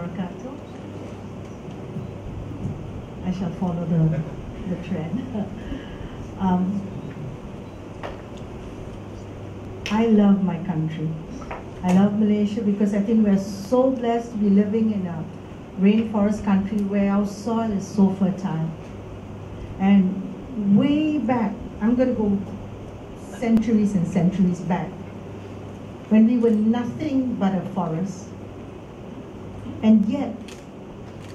wabarakatuh. I shall follow the trend. I love my country. I love Malaysia because I think we're so blessed to be living in a rainforest country where our soil is so fertile. And way back, I'm going to go centuries and centuries back, when we were nothing but a forest. And yet,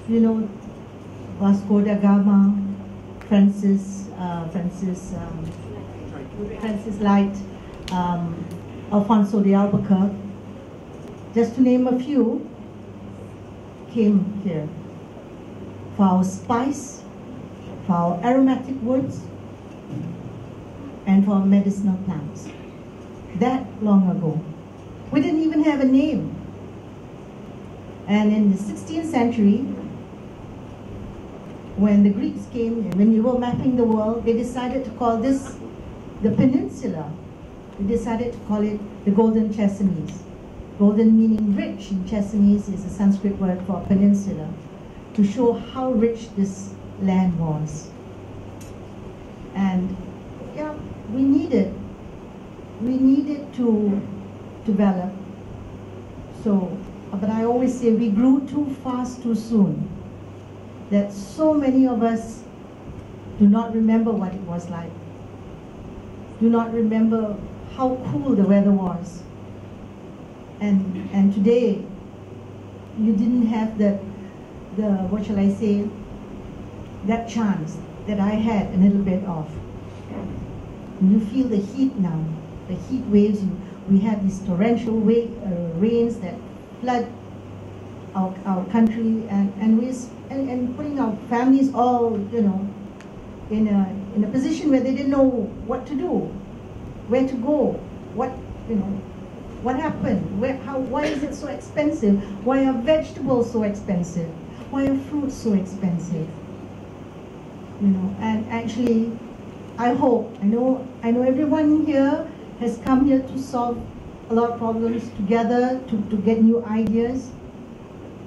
you know, Vasco da Gama, Francis Light, Alfonso de Albuquerque, just to name a few, came here for our spice, for our aromatic woods, and for our medicinal plants. That long ago. We didn't even have a name. And in the 16th century, when the Greeks came, when we were mapping the world, they decided to call this the peninsula. They decided to call it the Golden Chesapeake. Golden meaning rich in Chesapeake is a Sanskrit word for peninsula, to show how rich this land was. And yeah, we needed to develop. So, but I always say we grew too fast, too soon. That so many of us do not remember what it was like. Do not remember how cool the weather was. And today, you didn't have the what shall I say, that chance that I had a little bit of. And you feel the heat now, the heat waves. We have these torrential rains that flood our country, and putting our families all, you know, in a position where they didn't know what to do, where to go, what, you know, what happened, why is it so expensive? Why are vegetables so expensive? Why are fruits so expensive? You know, and actually, I know everyone here has come here to solve a lot of problems together, to get new ideas.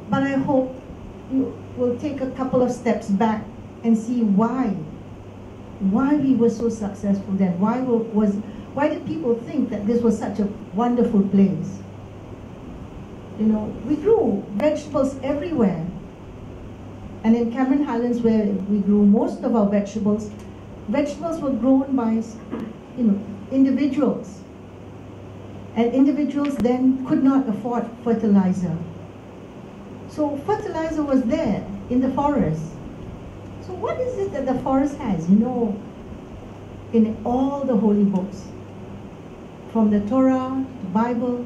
But I hope you will take a couple of steps back and see why we were so successful then. Why did people think that this was such a wonderful place? You know, we grew vegetables everywhere. And in Cameron Highlands, where we grew most of our vegetables were grown by, you know, individuals. And individuals then could not afford fertilizer. So fertilizer was there in the forest. So what is it that the forest has? You know, in all the holy books, from the Torah, the Bible,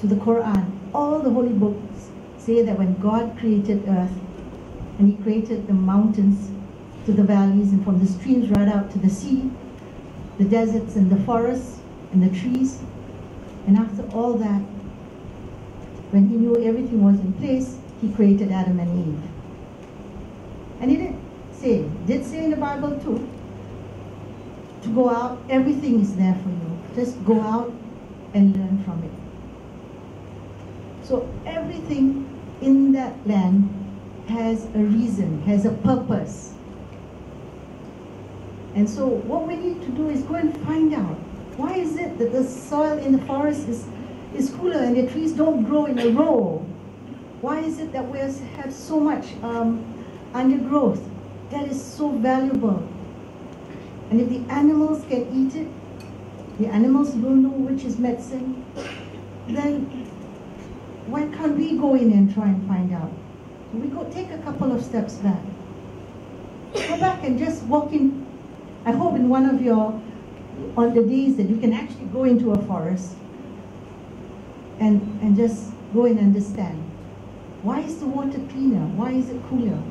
to the Quran, all the holy books say that when God created earth, and He created the mountains to the valleys, and from the streams right out to the sea, the deserts and the forests and the trees, and after all that, when He knew everything was in place, He created Adam and Eve. And He did say in the Bible too, to go out, everything is there for you. Just go out and learn from it. So everything in that land has a reason, has a purpose. And so what we need to do is go and find out, why is it that the soil in the forest is cooler and the trees don't grow in a row? Why is it that we have so much undergrowth that is so valuable? And if the animals can eat it, the animals will know which is medicine, then why can't we go in and try and find out? So we take a couple of steps back. Go back and just walk in. I hope in one of on the days that you can actually go into a forest and just go and understand. Why is the water cleaner? Why is it cooler?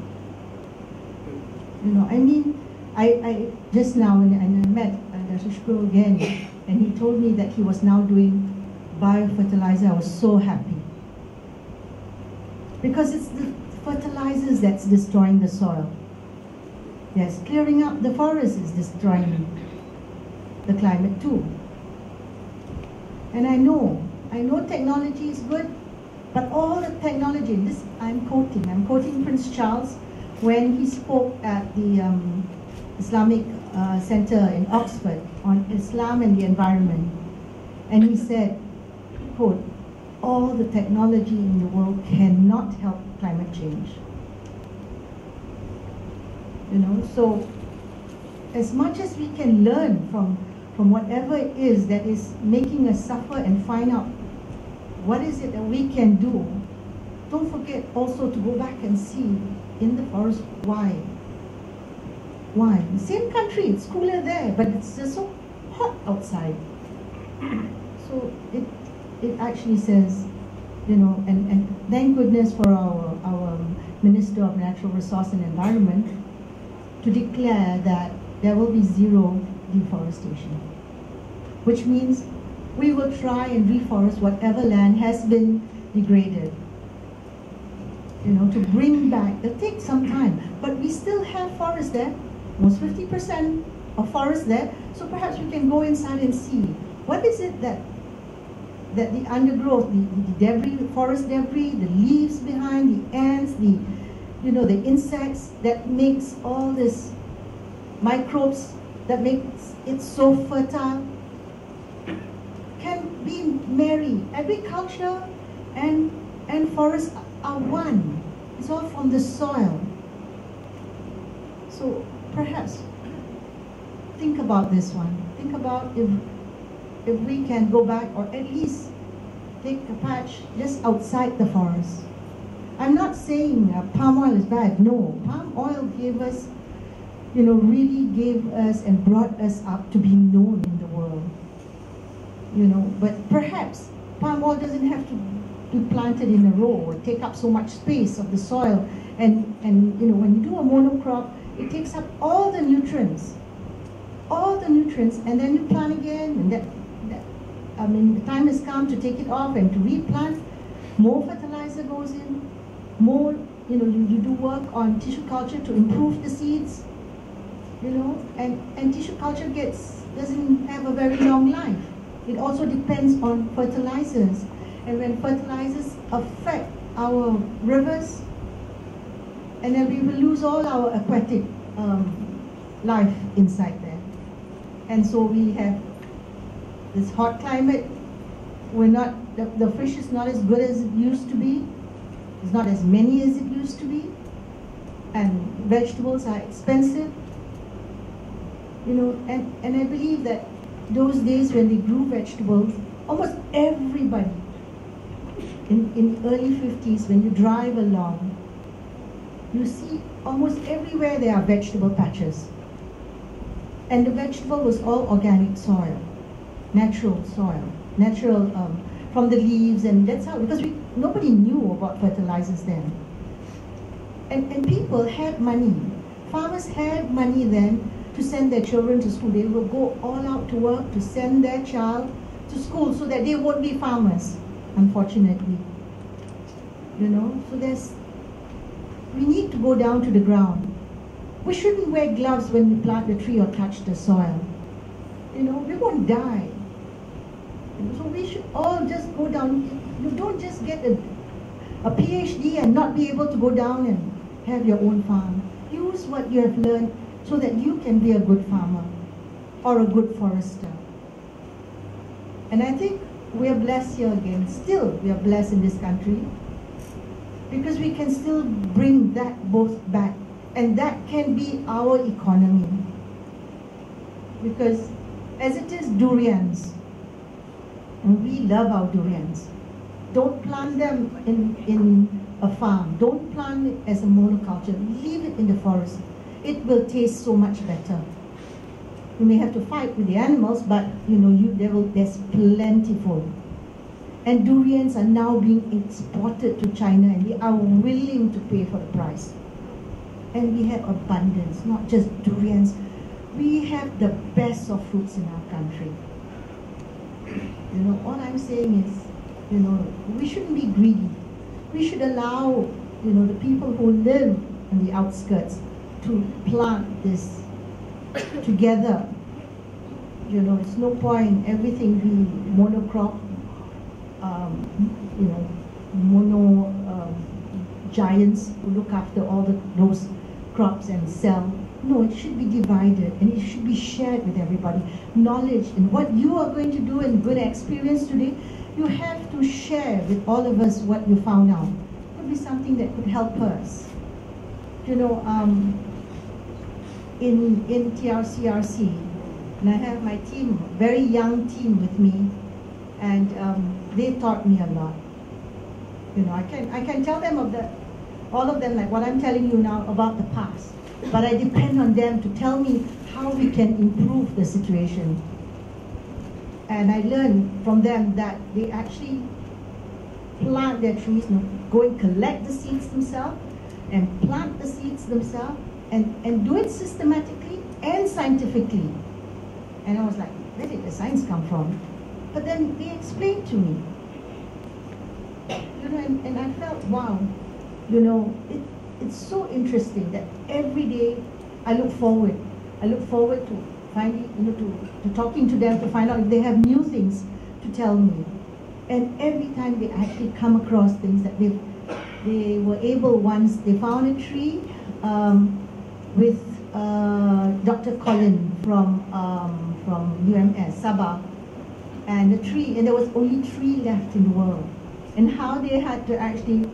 You know, I mean, I just now, when I met Dr. Shukru again, and he told me that he was now doing biofertilizer, I was so happy. Because it's the fertilizers that's destroying the soil. Yes, clearing up the forest is destroying the climate too. And I know technology is good, But all the technology, this I'm quoting Prince Charles when he spoke at the Islamic Center in Oxford on Islam and the environment. And he said, quote, all the technology in the world cannot help climate change. You know, so as much as we can learn from whatever it is that is making us suffer and find out what is it that we can do, don't forget also to go back and see in the forest why. Why? The same country, it's cooler there, but it's just so hot outside. So it actually says, you know, and thank goodness for our Minister of Natural Resource and Environment to declare that there will be zero deforestation, which means we will try and reforest whatever land has been degraded. You know, to bring back, it'll take some time, but we still have forest there, almost 50% of forest there, so perhaps we can go inside and see what is it that the undergrowth, the debris, forest debris, the leaves behind, the ants, the insects that makes all this microbes that makes it so fertile can be married. Agriculture and forest are one. It's all from the soil. So perhaps think about this one. Think about if we can go back or at least take a patch just outside the forest. I'm not saying palm oil is bad. No, palm oil gave us, really gave us and brought us up to be known in the world. But perhaps palm oil doesn't have to be planted in a row or take up so much space of the soil. And when you do a monocrop, it takes up all the nutrients, and then you plant again, and the time has come to take it off and to replant. More fertilizer goes in, more, you do work on tissue culture to improve the seeds, and tissue culture doesn't have a very long life. It also depends on fertilizers. And when fertilizers affect our rivers, and then we will lose all our aquatic life inside there. And so we have this hot climate. The fish is not as good as it used to be. It's not as many as it used to be. And vegetables are expensive. And I believe that those days when they grew vegetables, almost everybody in the early 50s, when you drive along, you see almost everywhere there are vegetable patches. And the vegetable was all organic soil, natural soil, natural from the leaves, and that's how, because nobody knew about fertilizers then. And people had money. Farmers had money then to send their children to school. They will go all out to work to send their child to school so that they won't be farmers, unfortunately. So we need to go down to the ground. We shouldn't wear gloves when we plant the tree or touch the soil. We won't die. So we should all just go down. You don't just get a PhD and not be able to go down and have your own farm. Use what you have learned so that you can be a good farmer or a good forester. And I think we are blessed here again. Still, we are blessed in this country because we can still bring that both back. And that can be our economy. Because as it is durians, and we love our durians. Don't plant them in a farm. Don't plant it as a monoculture. Leave it in the forest. It will taste so much better. You may have to fight with the animals, but there's plentiful. And durians are now being exported to China, and they are willing to pay for the price. And we have abundance, not just durians. We have the best of fruits in our country. All I'm saying is, we shouldn't be greedy. We should allow, the people who live on the outskirts to plant this together. It's no point everything be monocrop, mono giants who look after all those crops and sell. No, it should be divided and it should be shared with everybody. Knowledge and what you are going to do and going to experience today, you have to share with all of us what you found out. It could be something that could help us. You know, in TRCRC, and I have my team, very young team with me, and they taught me a lot. You know, I can tell them all of them, like what I'm telling you now about the past, but I depend on them to tell me how we can improve the situation. And I learned from them that they actually plant their trees, you know, go and collect the seeds themselves, and plant the seeds themselves, and do it systematically and scientifically. And I was like, where did the science come from? But then they explained to me. You know, and I felt, wow, you know, it's so interesting that every day I look forward to finding, you know, to talking to them to find out if they have new things to tell me. And every time they actually come across things that they were able once, they found a tree with Dr. Colin from UMS, Sabah, and the tree, and there was only 3 left in the world. And how they had to actually,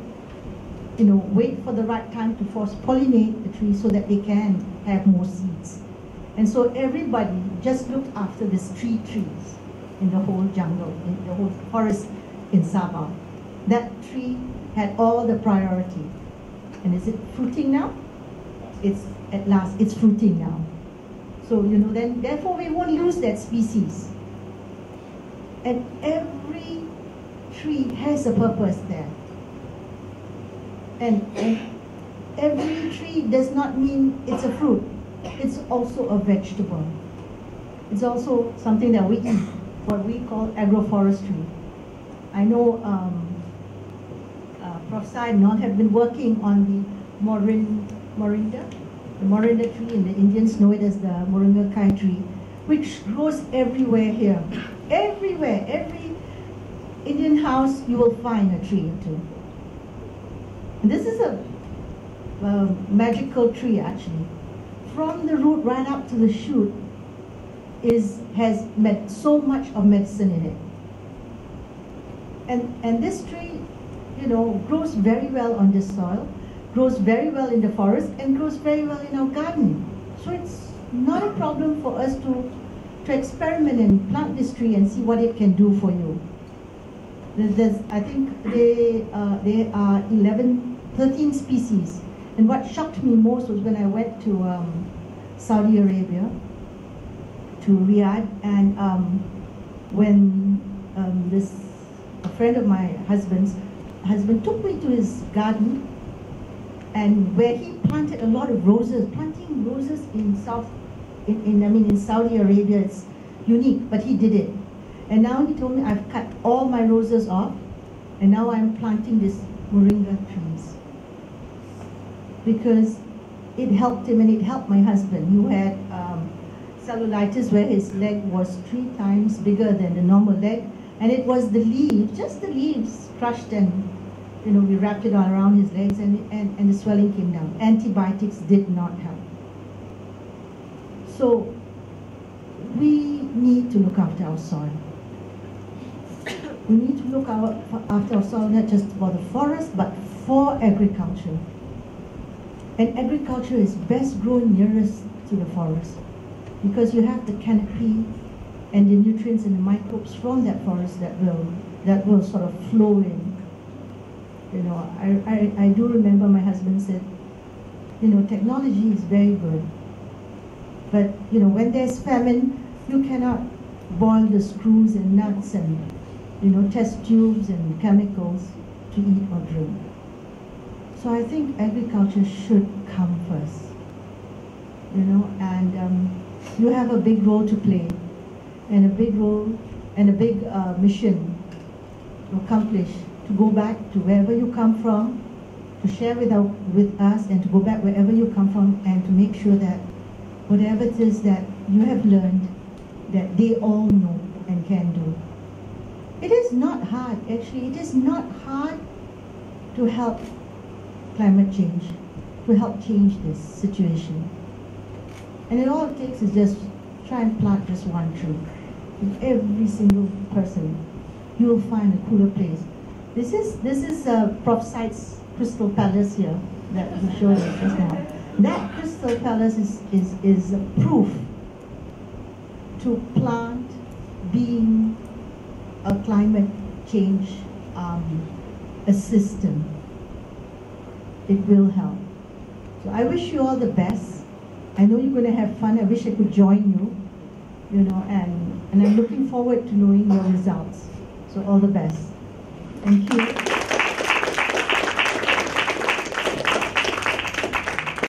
you know, wait for the right time to force pollinate the tree so that they can have more seeds. And so everybody just looked after these 3 trees in the whole jungle, in the whole forest in Sabah. That tree had all the priority. And is it fruiting now? It's at last, it's fruiting now. So, you know, then therefore we won't lose that species. And every tree has a purpose there. And every tree does not mean it's a fruit. It's also a vegetable. It's also something that we eat, what we call agroforestry. I know Prof. Sai and all have been working on the moringa tree, and the Indians know it as the moringa kai tree, which grows everywhere here. Everywhere, every Indian house you will find a tree or two. And this is a magical tree actually. From the root right up to the shoot has so much of medicine in it. And this tree, you know, grows very well on this soil, grows very well in the forest, and grows very well in our garden. So it's not a problem for us to experiment and plant this tree and see what it can do for you. I think there are 13 species. And what shocked me most was when I went to Saudi Arabia, to Riyadh, and when a friend of my husband's husband took me to his garden, and where he planted a lot of roses. Planting roses in Saudi Arabia, it's unique, but he did it. And now he told me, I've cut all my roses off, and now I'm planting this moringa trees. Because it helped him, and it helped my husband, who had cellulitis, where his leg was 3 times bigger than the normal leg, and it was the leaves, just the leaves, crushed, and you know, we wrapped it all around his legs, and the swelling came down. Antibiotics did not help. So we need to look after our soil. We need to look after our soil, not just for the forest, but for agriculture. And agriculture is best grown nearest to the forest, because you have the canopy and the nutrients and the microbes from that forest that will sort of flow in. You know, I do remember my husband said, you know, technology is very good, but you know, when there's famine, you cannot boil the screws and nuts and, you know, test tubes and chemicals to eat or drink. So I think agriculture should come first, you know, and you have a big role to play, and a big role and a big mission to accomplish, to go back to wherever you come from, to share with us, and to go back wherever you come from, and to make sure that whatever it is that you have learned, that they all know and can do. It is not hard, actually. It is not hard to help climate change, to help change this situation. And all it takes is just try and plant just one tree. In every single person, you will find a cooler place. This is Prof. Site's Crystal Palace here that we showed you just now. That Crystal Palace is a proof to plant being a climate change system. It will help. So I wish you all the best. I know you're going to have fun. I wish I could join you, and I'm looking forward to knowing your results. So all the best. Thank you.